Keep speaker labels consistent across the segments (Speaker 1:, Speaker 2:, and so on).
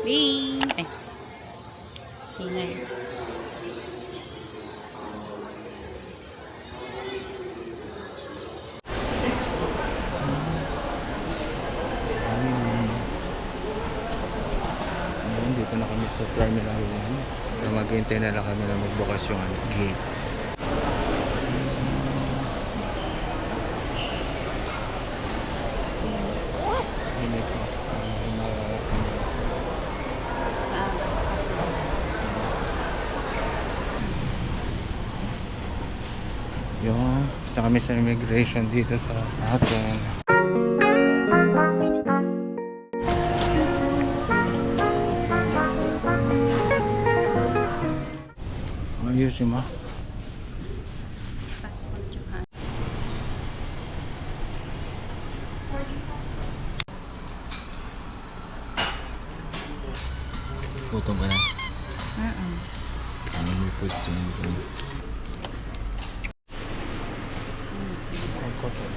Speaker 1: Bing! Ay. Ingay.
Speaker 2: Dito na kami sa terminal 1. Maghihintay na lang kami na magbukas yung gate. Init po. Yung isa kami sa immigration dito sa atin. Ayusin mo. Gutom ka na? Ano may food syndrome? Ang koto.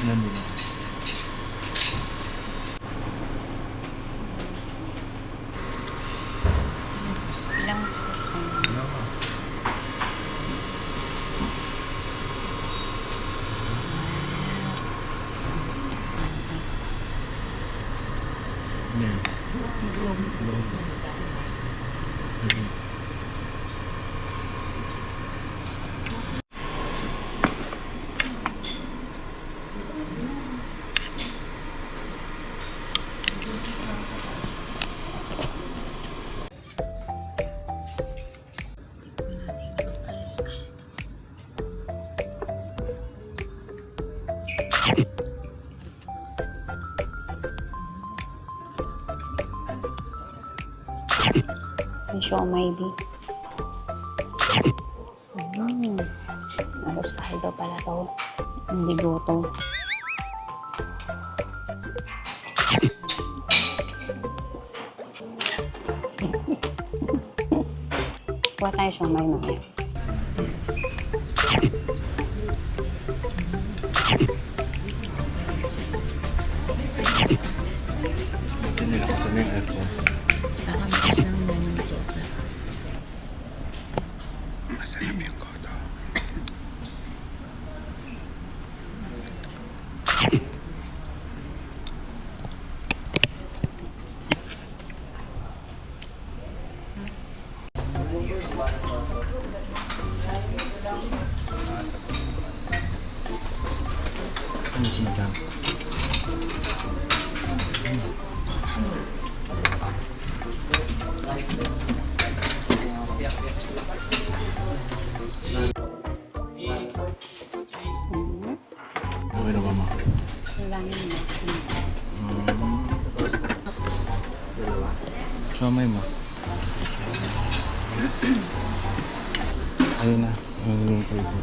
Speaker 2: Nandun.
Speaker 1: Ilang soup. Yung siomay di. Tapos kahit daw pala to. Hindi gutom. Kuha tayo siomay mamaya.
Speaker 2: Ito nila kasi na yung aircon.
Speaker 1: Nakamikas lang na yung ito.
Speaker 2: Masarap yung koto. Ano sinadang? Okay na ba mo?
Speaker 1: Wala na yun.
Speaker 2: Siomay mo. Ayun na. Maghihintay ko.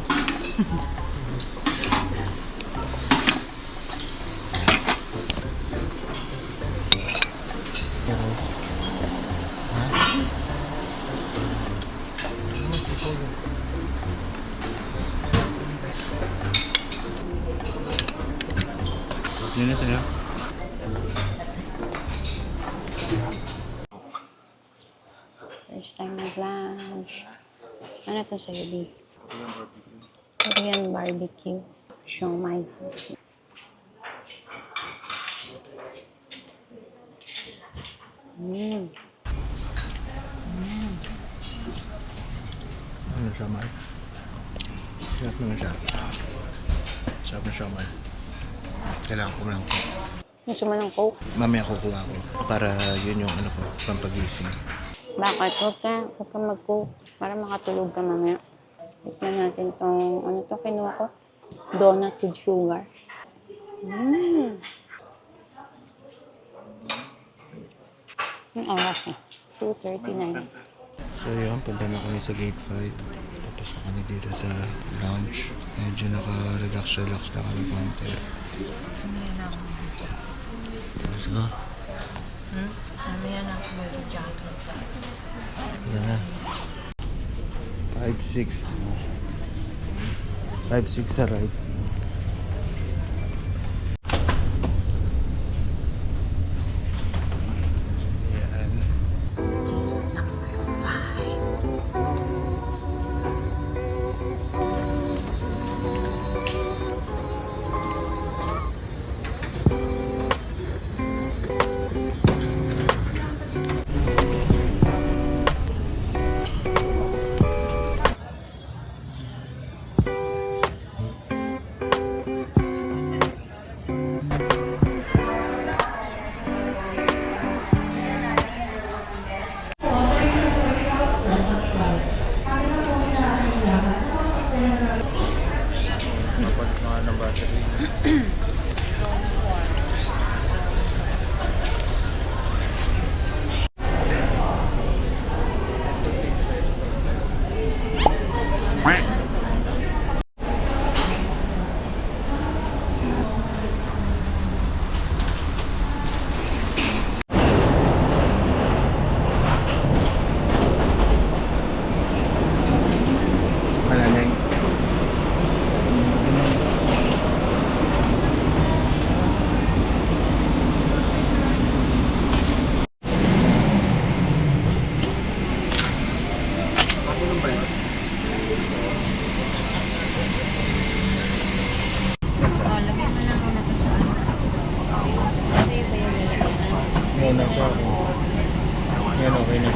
Speaker 2: Yun na sa'yo.
Speaker 1: First time nag-lunch. Ano ito sa'yo, B? Korean barbecue. Siomay.
Speaker 2: Ano siya, Mark? Sarap naman siya. Sarap na siya, Mark. Kailangan ko lang po.
Speaker 1: Gusto mo ng Coke?
Speaker 2: Mamaya kukuha ko. Para yun yung ano ko, pampagising.
Speaker 1: Bakit? Huwag ka mag-Coke para makatulog ka mamaya. Tikman natin tong, ano to kinuha ko? Donut with sugar. Yung oras na. 2:39.
Speaker 2: So yun, punta na kami sa gate 5. Tapos na kami dito sa lounge. Medyo naka-relax na kami konti. Let's go.
Speaker 1: Mamaya na ako mag-jacket.
Speaker 2: Yeah. 5-6. 5-6 sa right. muna siya. Yan, okay na.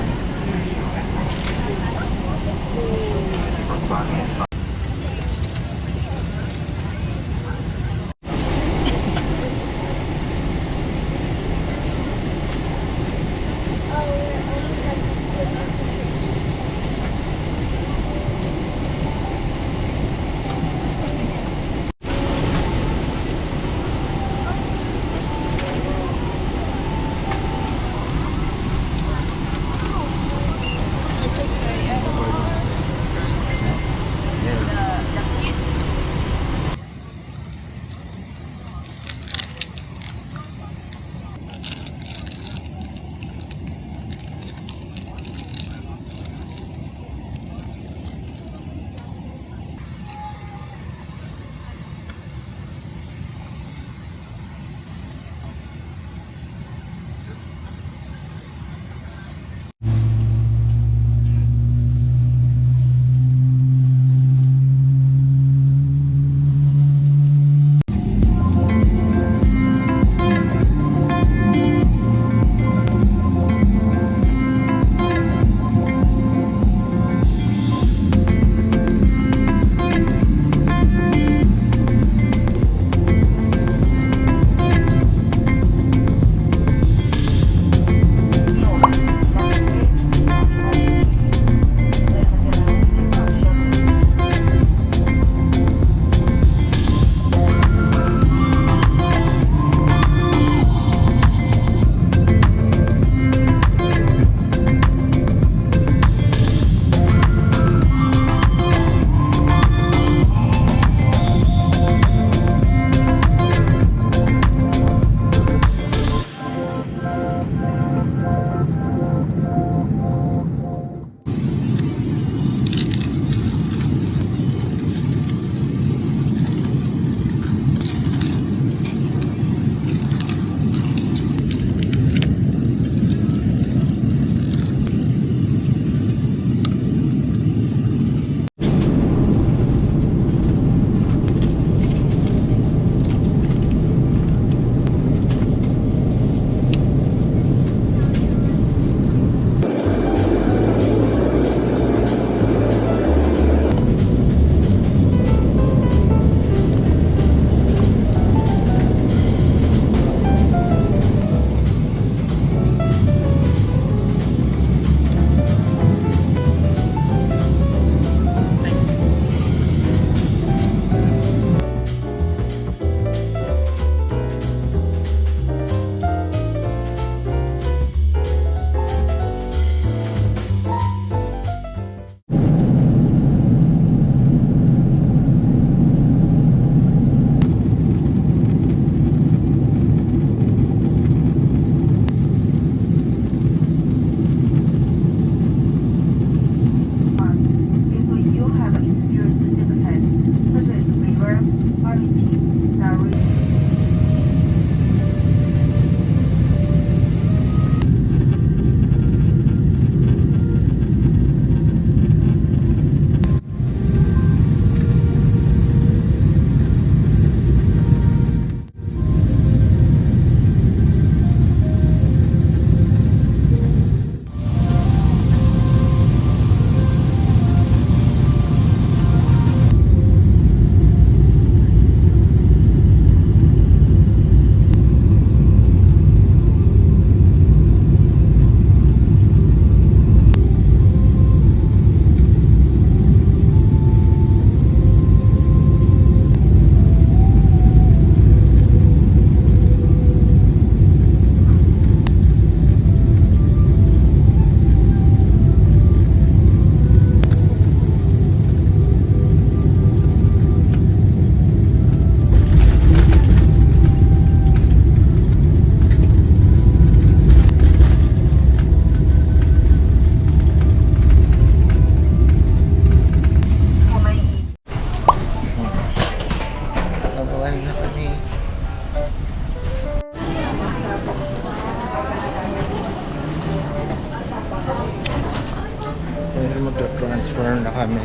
Speaker 2: Magta-transfer na kami.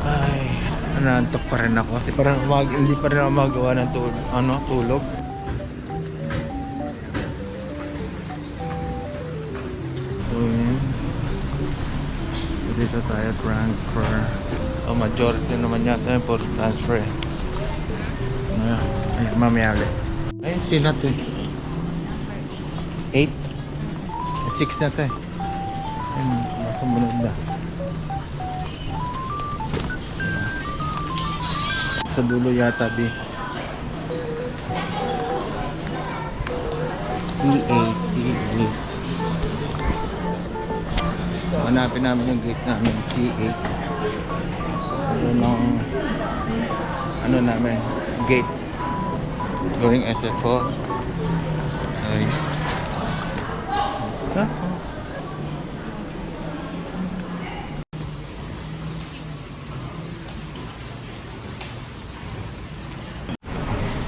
Speaker 2: Ay, Naantok pa rin ako. Hindi pa rin ako magawa ng tulog. So, yun. So, dito tayo transfer. Majority naman yata yung for transfer eh. Ay, mamaya ulit. Ay, sinat eh. 8? 6 na to eh. Ayun, masumunod na. Sa dulo yata, B. C8. Hanapin namin yung gate namin, C8. Ano namin, gate. Going SFO. Sorry. Let's go.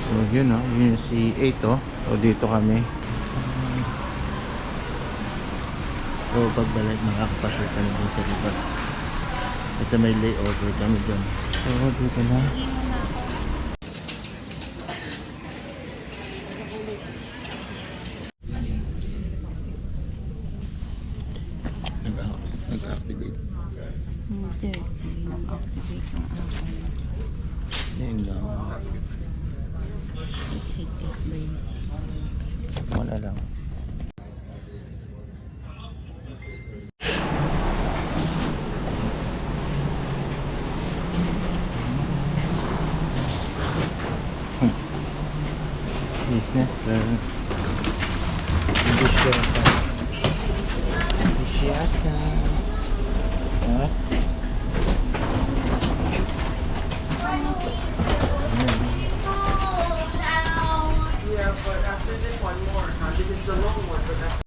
Speaker 2: So yun o, yun yung C8 o. So dito kami. So pagbalik makakapasure kami dun sa labas. Kasi may layover kami dun. So dito na. Nag-activate.
Speaker 1: Hindi. Nag-activate yung akin.
Speaker 2: Yun lang. Wala lang. Business class. Ambisyosa. Ha?
Speaker 3: Yeah, but after this one more, this is the long one, but after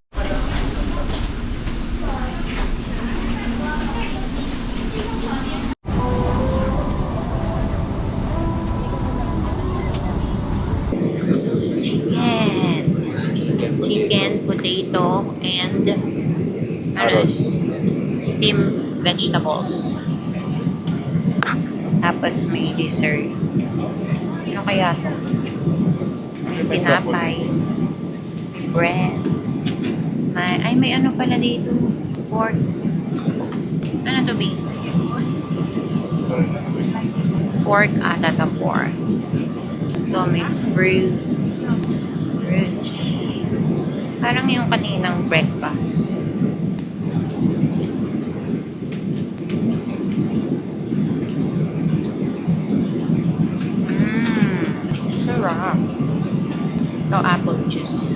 Speaker 1: Chicken, potato, and steamed vegetables. Tapos may dessert. Ano kaya to? Tinapay, bread. May ano pala dito? Pork. Ano to, be? Pork ata to, pork. Ito may fruits. Parang yung kaninang breakfast. Sarap. Ito apple juice.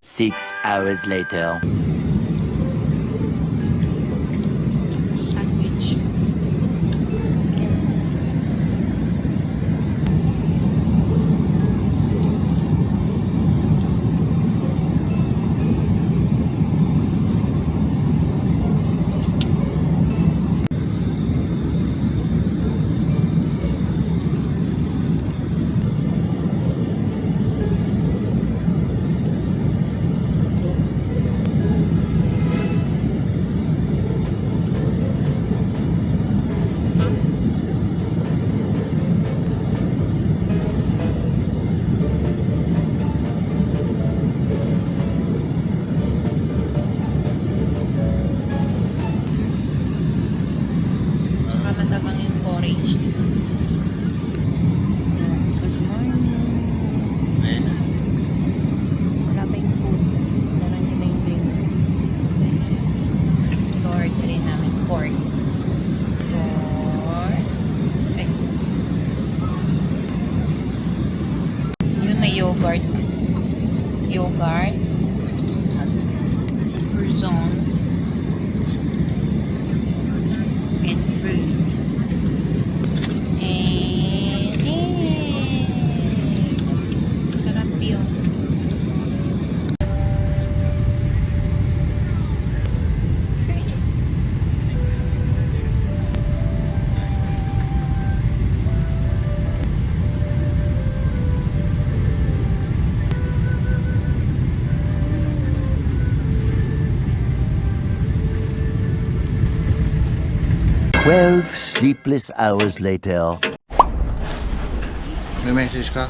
Speaker 4: Six hours later.
Speaker 1: Sandwich.
Speaker 4: 12 sleepless hours later.
Speaker 2: May message ka?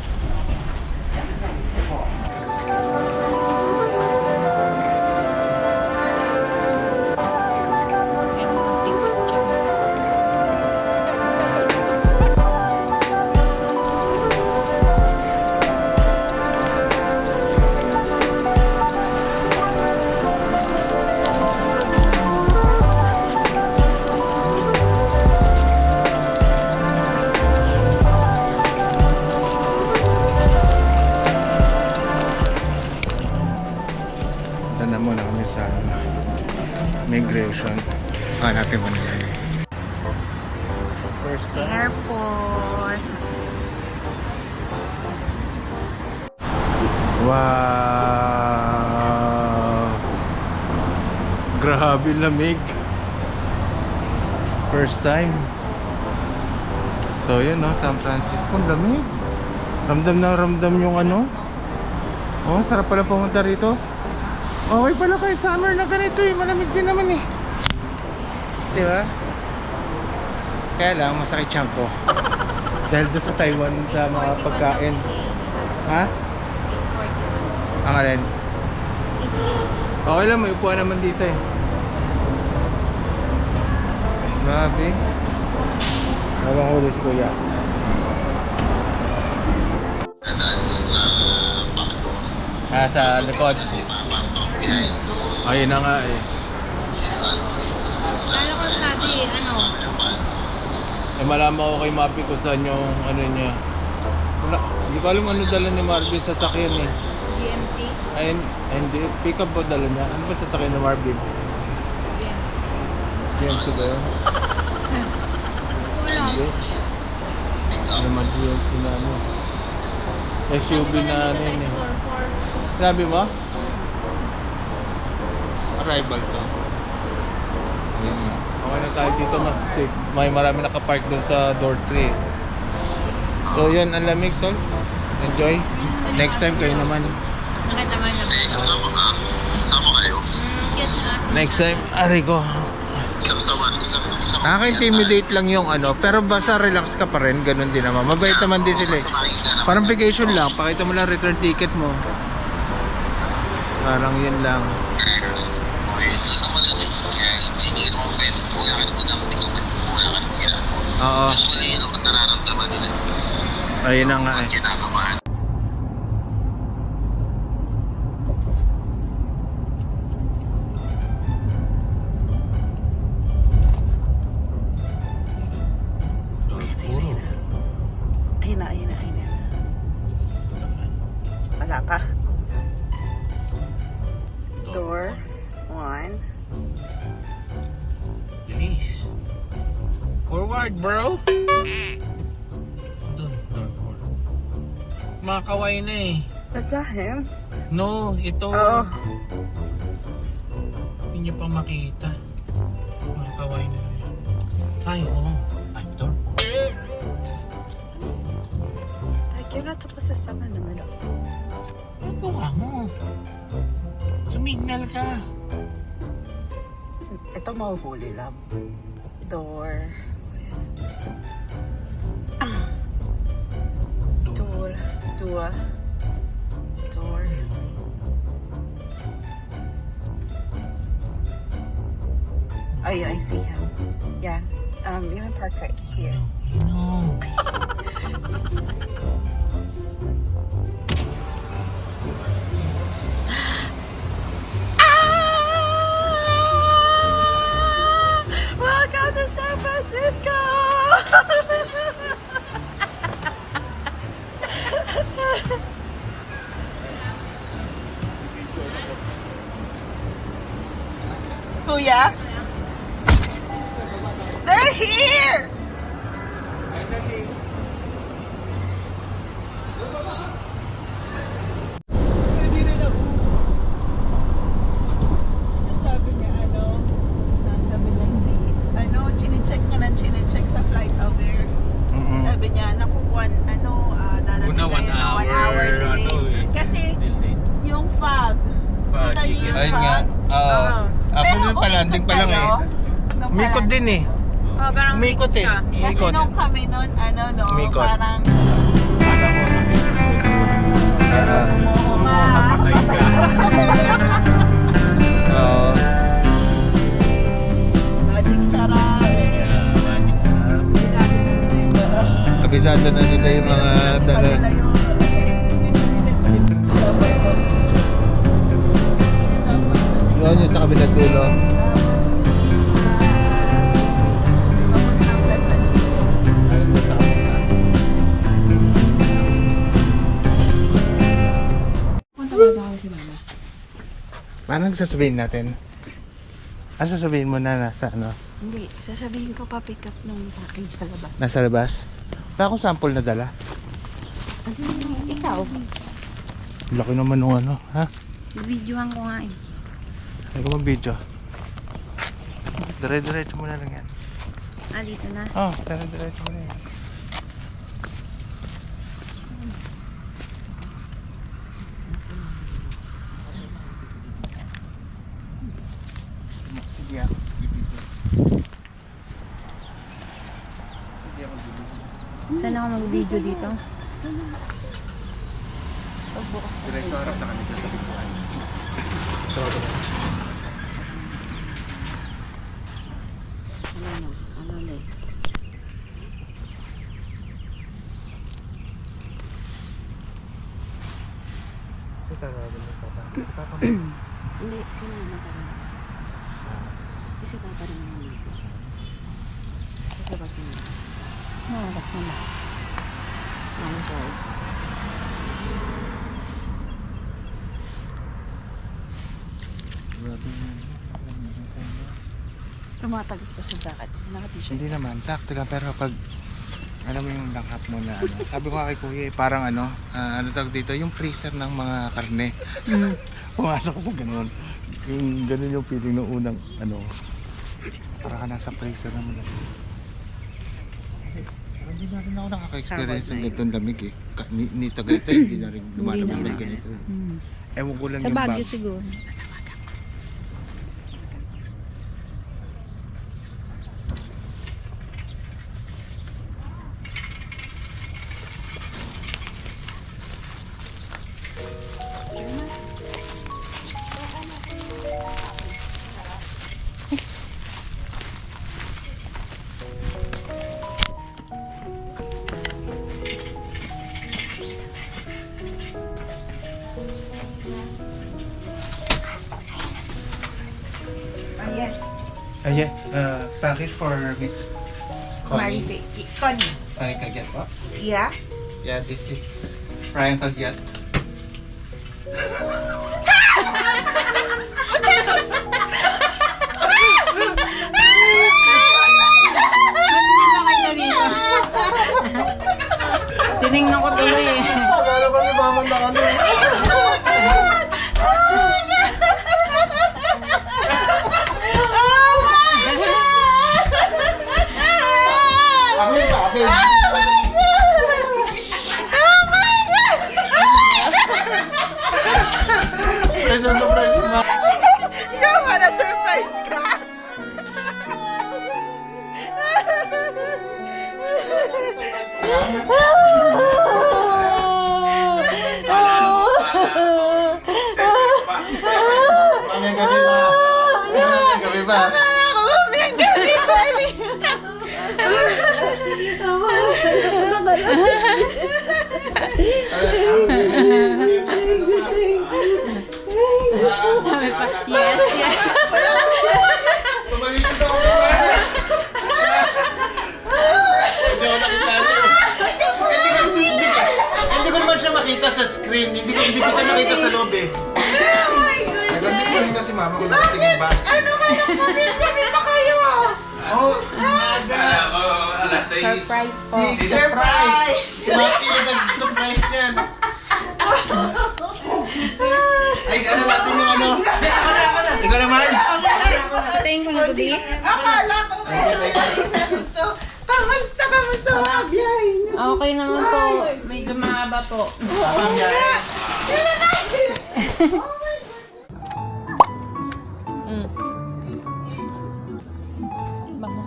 Speaker 2: Na muna kami sa migration. Hanapin mo nila. First time.
Speaker 1: Airport.
Speaker 2: Wow! Grabe lamig. First time. So yun no, San Francisco, lamig. Ramdam na ramdam yung ano. Oh, sarap pala pumunta rito. Okay pala kahit summer na ganito eh, malamig din naman eh. Di ba? Kaya lang, masakit tiyan ko. Dahil doon sa Taiwan sa mga pagkain. Ha? Ang alin? Okay lang, may upuan naman dito eh. Grabe. Habang huli si Kuya. Sa likod. Ayun na nga eh.
Speaker 1: Lalo ko sabi, ano?
Speaker 2: Malaman ko kay Mapi kung saan yung ano niya. Wala, hindi ko alam ano dala ni Marvin sa sakyan eh.
Speaker 1: GMC?
Speaker 2: Ayun, hindi. Pick up ba dala niya? Ano ba sa sakyan ni Marvin?
Speaker 1: GMC.
Speaker 2: GMC ba yun?
Speaker 1: Wala.
Speaker 2: Hindi. Ano naman GMC na ano? SUV na ano yun eh. Sinabi mo? Arrival to. Ayun nga. Okay na tayo dito, mas safe. May marami nakapark doon sa door 3. So yun, ang lamig tol. Enjoy. Next time kayo naman.
Speaker 1: Bakit naman naman?
Speaker 3: Sama kayo.
Speaker 2: Next time, ari ko. Nakaka-intimidate lang yung ano, pero basta relax ka pa rin, ganun din naman. Mabait naman din sila eh. Parang vacation lang, pakita mo lang return ticket mo. Parang yun lang. Oo. Ayun na nga eh.
Speaker 5: Ayun na. Wala pa. Door 1.
Speaker 2: Denise. Forward, bro. Doon. Makakaway na eh.
Speaker 5: That's not him.
Speaker 2: No, ito.
Speaker 5: Oh.
Speaker 2: Hindi niya pa makita. Makakaway na rin. Ay, oo. Ay, door.
Speaker 5: Ay, you're not supposed to summon naman.
Speaker 2: Ano gawa mo? Sumignal ka.
Speaker 5: Ito mahuhuli lang. Door. Door. Oh yeah, I see him. Yeah. You can park right here.
Speaker 2: No.
Speaker 5: Welcome to San Francisco! Kuya? They're here! Sabi niya, sabi niya, hindi, chinecheck niya ng chinecheck sa flight aware. Sabi niya, naku, dadating
Speaker 6: Una,
Speaker 5: tayo
Speaker 6: 1
Speaker 5: na 1 hour delay. Kasi, yung fog, kita niyo yung
Speaker 2: Ayun nga.
Speaker 5: fog?
Speaker 2: Afternoon
Speaker 5: Pero
Speaker 2: pa, landing pa lang eh.
Speaker 5: nung
Speaker 2: Umikot din eh.
Speaker 1: Oh, parang
Speaker 2: Umikot eh.
Speaker 1: siya.
Speaker 5: Kasi
Speaker 2: Umikot.
Speaker 5: nung kami nun, ano no,
Speaker 2: Umikot.
Speaker 5: parang
Speaker 2: Ah,
Speaker 5: umapatay ka.
Speaker 2: Oo.
Speaker 5: Magic sarap.
Speaker 2: Kabisado na nila yung mga dala.
Speaker 5: Kanila yun.
Speaker 2: Yun yung sa kabilang dulo.
Speaker 5: Punta ba tayo si Mama?
Speaker 2: Paano sasabihin natin? Ano sasabihin mo na nasa ano?
Speaker 5: Hindi, sasabihin ko pa pick up nung package sa labas.
Speaker 2: Nasa labas? Wala akong sample na dala.
Speaker 1: Ikaw,
Speaker 2: Laki naman nung ano, ha?
Speaker 1: videohan ko nga eh.
Speaker 2: Hindi ko mag-video. Dire-diretso mo na lang yan.
Speaker 1: Ah, dito na.
Speaker 2: Oh, dire-diretso mo na yan. Sige ako.
Speaker 1: Saan ako mag-video dito?
Speaker 2: Diretso harap na kami sa bikuan.
Speaker 5: Ano na eh.
Speaker 2: Ito na mo papa. Papa mo.
Speaker 5: Hindi, si Mama pa rin. Kasi Papa rin naman dito. Kasi ba si Mama?
Speaker 1: Nakakas na ba?
Speaker 5: Mama ko. Tumatagos pa sa jacket. Naka-t-shirt.
Speaker 2: Hindi naman, sakto lang pero pag alam mo yung langkap mo na ano. Sabi ko kay Kuya, parang ano, ano tawag dito, yung freezer ng mga karne. Pumasok ko sa ganun. Yung ganun yung feeling ng unang ano. Para ka nasa freezer naman. Hindi na rin ako nakaka-experience ng ganitong lamig eh. Ni Tagaytay, hindi na rin lumalamig ng ganito. Ewan ko lang
Speaker 1: Sa
Speaker 2: yung
Speaker 1: Baguio
Speaker 2: bag.
Speaker 1: siguro.
Speaker 5: Yes.
Speaker 2: Ayan, package for Miss Connie.
Speaker 5: Connie.
Speaker 2: Connie Kagyat po.
Speaker 5: Yeah?
Speaker 2: Yeah, this is Ryan Kagyat.
Speaker 1: Tinignan ko tuloy eh.
Speaker 2: Akala ba ni Mama na kami? Akin ka, akin. Ito surprise si Mama.
Speaker 5: Ikaw nga na-surprise ka!
Speaker 2: Mamayang gabi ba? Mamayang gabi ba?
Speaker 5: Ako, mamayang gabi bali!
Speaker 1: Sabi pa, yes, yes.
Speaker 2: Tumalikod ako naman. Hindi ako nakitali. Hindi ko naman siya makita sa screen. Hindi kita makita sa loob eh. Nagandang ko rin si Mama kung nakatingin ba.
Speaker 5: Ano kaya gabi pa kayo?
Speaker 2: Oh, naga.
Speaker 1: Surprise po.
Speaker 2: Surprise! Si Maki na nag-surprise yan. Ay, ano natin yung ano? Ikaw naman?
Speaker 1: Patayin ko na ito, di?
Speaker 5: Akala ko ito. Kamusta mga biyahe niyo?
Speaker 1: Okay naman po. Medyo mahaba po.
Speaker 2: Abang yan.
Speaker 1: Bago.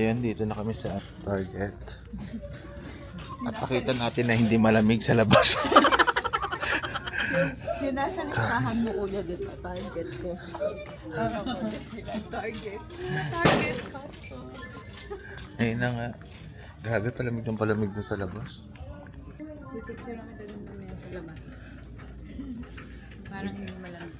Speaker 2: ayan, dito na kami sa Target. At pakita natin na hindi malamig sa labas.
Speaker 5: Yung nasa listahan mo kuya din na Target ko. Target. Target Costco.
Speaker 2: Ayun na nga. Grabe, palamig ng palamig dun sa labas.
Speaker 1: Pipicture naman ito dun mamaya sa labas. Parang hindi malamig.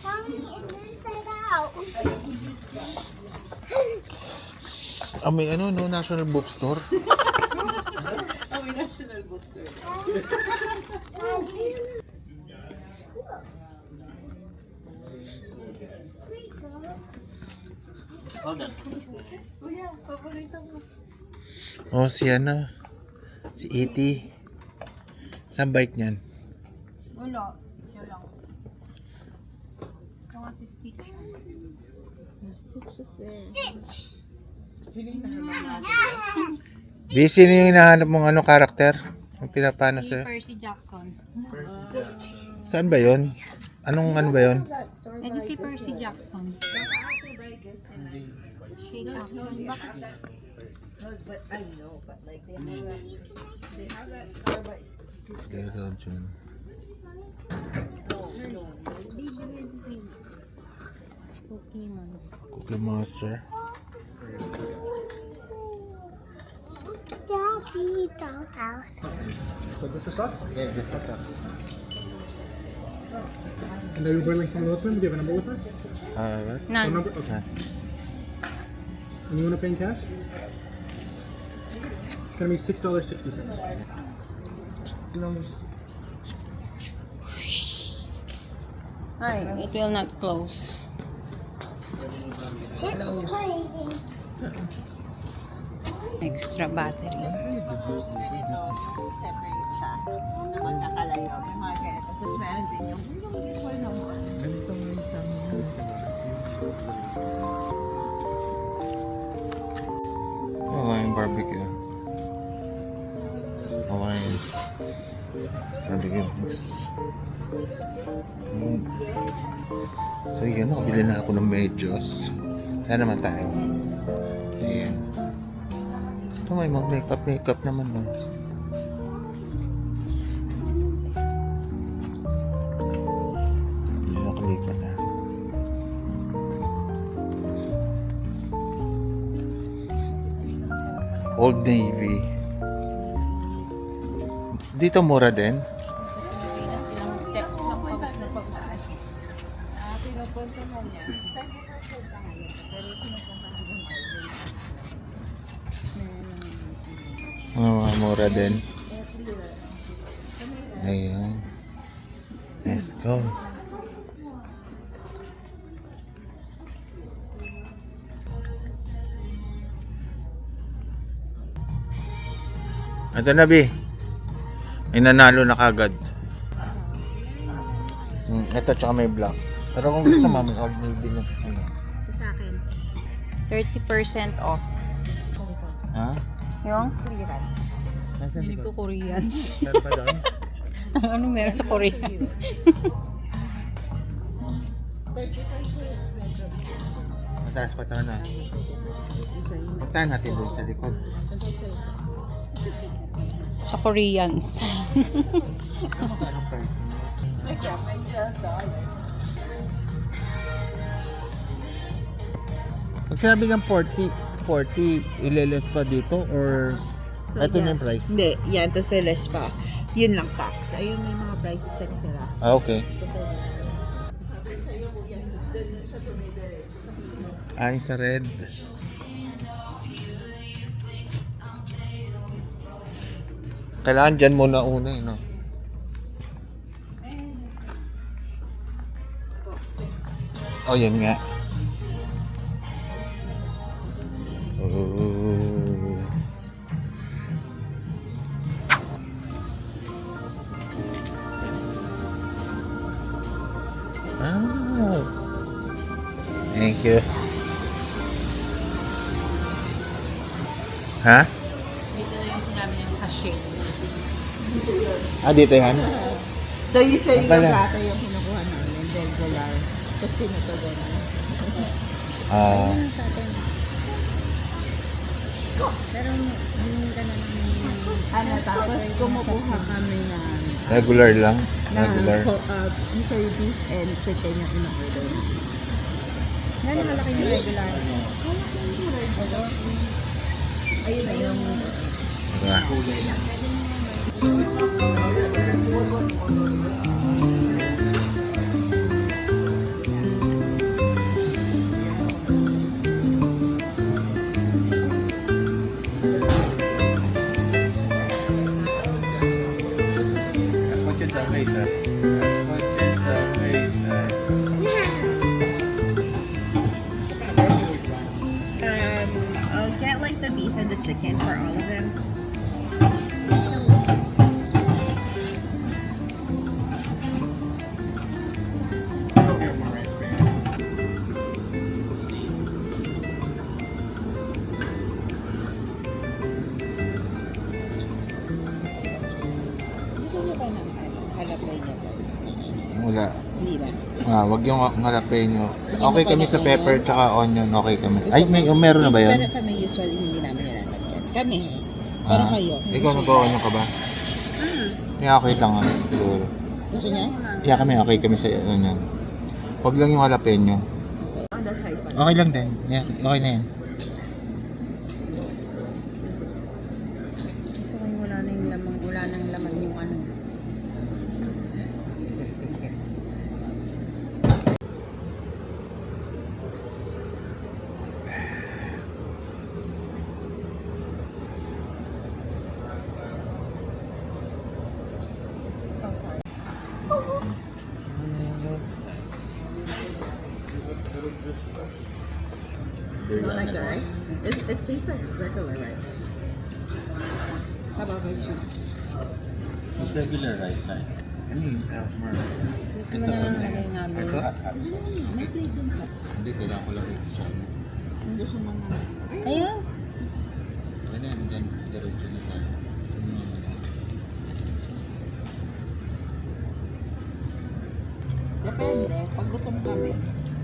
Speaker 6: Mommy, it's inside out.
Speaker 2: May ano, no? National Bookstore.
Speaker 5: Oh, may national booster. Kuya, paborito mo.
Speaker 2: Oh, si ano? Si E.T. Saan bike niyan?
Speaker 1: Wala. Siya lang. Ito nga si Stitch.
Speaker 5: Yung stitches there.
Speaker 2: Di, sino yung hinahanap mong ano, karakter? Yung pinapano
Speaker 1: Si
Speaker 2: sa...
Speaker 1: Percy Jackson.
Speaker 2: Saan ba yun? Anong ano ba yun?
Speaker 1: Eh di si Percy Jackson. Shake up. Bakit?
Speaker 5: No, but I know, but like they have that star, but
Speaker 2: Pero dyan.
Speaker 1: Cookie Monster.
Speaker 2: Cookie Monster.
Speaker 6: Daddy, dollhouse.
Speaker 7: So just the socks?
Speaker 2: Yeah, different stuff.
Speaker 7: And are you boiling some loadsman? Do you have a number with us?
Speaker 2: What?
Speaker 7: Phone
Speaker 1: None.
Speaker 7: number? Okay. And you want to pay in cash? It's gonna be $6.60.
Speaker 2: Close.
Speaker 1: Ay, it will not close. Extra battery.
Speaker 5: separate siya. Na magkakalayo. May mga ganito. Tapos meron din yung usual na one.
Speaker 2: Hawaiian barbecue. Hawaiian barbecue. So yun, nakabili na ako ng medyos. Saan naman tayo? Ayan. Ito may mga makeup naman, no? Hindi nakalipat na. Old Navy. Dito mura din.
Speaker 1: Pilipinas, ilang steps lang pabas na pabaan.
Speaker 5: Pinupunta na niya. 20% na ngayon. Pero pinupunta na yung
Speaker 2: Mura din. Ayan. Let's go. Ito na, Bi. May nanalo na kagad. Ito, tsaka may black. Pero kung gusto mo, mag-order din ng ano.
Speaker 1: Sa akin. 30% off.
Speaker 2: Ha?
Speaker 1: Yung?
Speaker 2: Nasaan
Speaker 1: Hindi
Speaker 2: dito?
Speaker 1: ko Koreans.
Speaker 2: Meron pa doon?
Speaker 1: Ano meron sa Korean?
Speaker 2: Mataas pa tayo na. Punta natin doon sa likod.
Speaker 1: Sa Koreans.
Speaker 2: Anong price niya? Pag sinabi ng 40 ileles pa dito or ito na yung price?
Speaker 5: Hindi, yan. Tapos less pa. Yun lang tax. Ayun, may mga price check sila.
Speaker 2: Ah, okay. Ay, sa red. Kailangan dyan muna una eh, no? Oh, yun nga. Oh. Ah. Thank you. Ha?
Speaker 1: Dito na yung sinabi niya sachet.
Speaker 2: dito yan?
Speaker 5: So usually
Speaker 2: Ang pala.
Speaker 5: yung plato yung kinukuha namin, regular. Tapos sinutugon.
Speaker 2: Ah,
Speaker 1: Ano sa atin? Pero hindi ka na
Speaker 5: Ano, tapos kumukuha kami ng
Speaker 2: regular lang.
Speaker 5: na usually beef and chicken yung in-order.
Speaker 1: Gano'n malaki yung regular?
Speaker 5: Ayun na yung
Speaker 2: Diba?
Speaker 5: I'll get like the beef and the chicken for all of them. Gusto niyo ba ng jalapeno ba?
Speaker 2: Wala.
Speaker 5: Hindi na.
Speaker 2: Wag yung jalapeno.
Speaker 5: Gusto mo
Speaker 2: Okay
Speaker 5: pa
Speaker 2: kami
Speaker 5: ng
Speaker 2: sa pepper
Speaker 5: onion?
Speaker 2: tsaka onion. Okay kami. Ay, meron na ba yun?
Speaker 5: Pero kami usually hindi namin nilalagyan. Kami ha. Pero kayo.
Speaker 2: Ikaw nag-onion ka ba? Yeah, okay lang siguro.
Speaker 5: Gusto niya?
Speaker 2: Yeah, okay kami sa onion. Wag lang yung jalapeno.
Speaker 5: On the side pa.
Speaker 2: Okay lang din. Yeah, okay na yan.
Speaker 1: Gusto ko yung wala nang laman yung ano.
Speaker 5: Oh, sorry. You don't like the rice? It tastes like regular rice. How about veggies?
Speaker 2: It's regular rice, ha? Ano yung
Speaker 1: Dito mo na lang lagay namin.
Speaker 5: Gusto mo na, may plate din sa.
Speaker 2: Hindi, kailangan ko lang extra.
Speaker 5: Ang gusto mo na.
Speaker 1: Ayun.
Speaker 2: Ganyan, dyan, diretso na tayo.
Speaker 5: Depende. Pag gutom kami.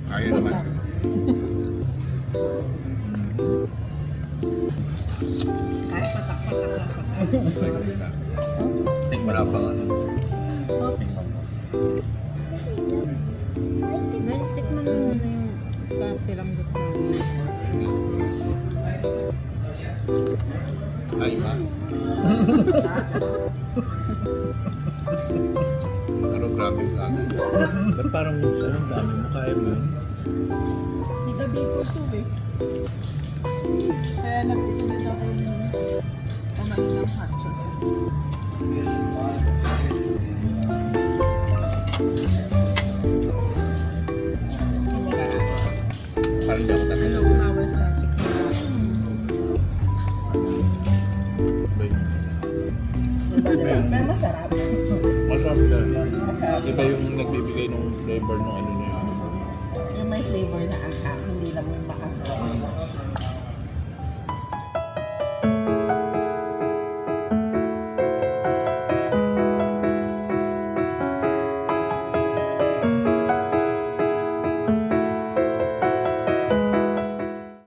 Speaker 2: Ayun
Speaker 5: Basta. Ay, patak-patak.
Speaker 2: Think wala pa ano.
Speaker 1: Ganyan, tikman mo muna yung kapiranggot namin.
Speaker 2: Ay, ba? Pero grabe yung akin. Ba't parang anong dami mo? Kaya mo yun?
Speaker 5: Hindi ka biko to eh. Kaya nag-ituloy ako umayin ng hot sauce.
Speaker 2: Parang di ako
Speaker 1: Ano,
Speaker 2: tayo.
Speaker 1: umawal sa sikmura.
Speaker 5: Pero masarap.
Speaker 2: Masarap yan.
Speaker 5: Masarap.
Speaker 2: Iba yung nagbibigay ng flavor ng ano niya.
Speaker 5: Yung may flavor na anghang, hindi lang yung maanghang.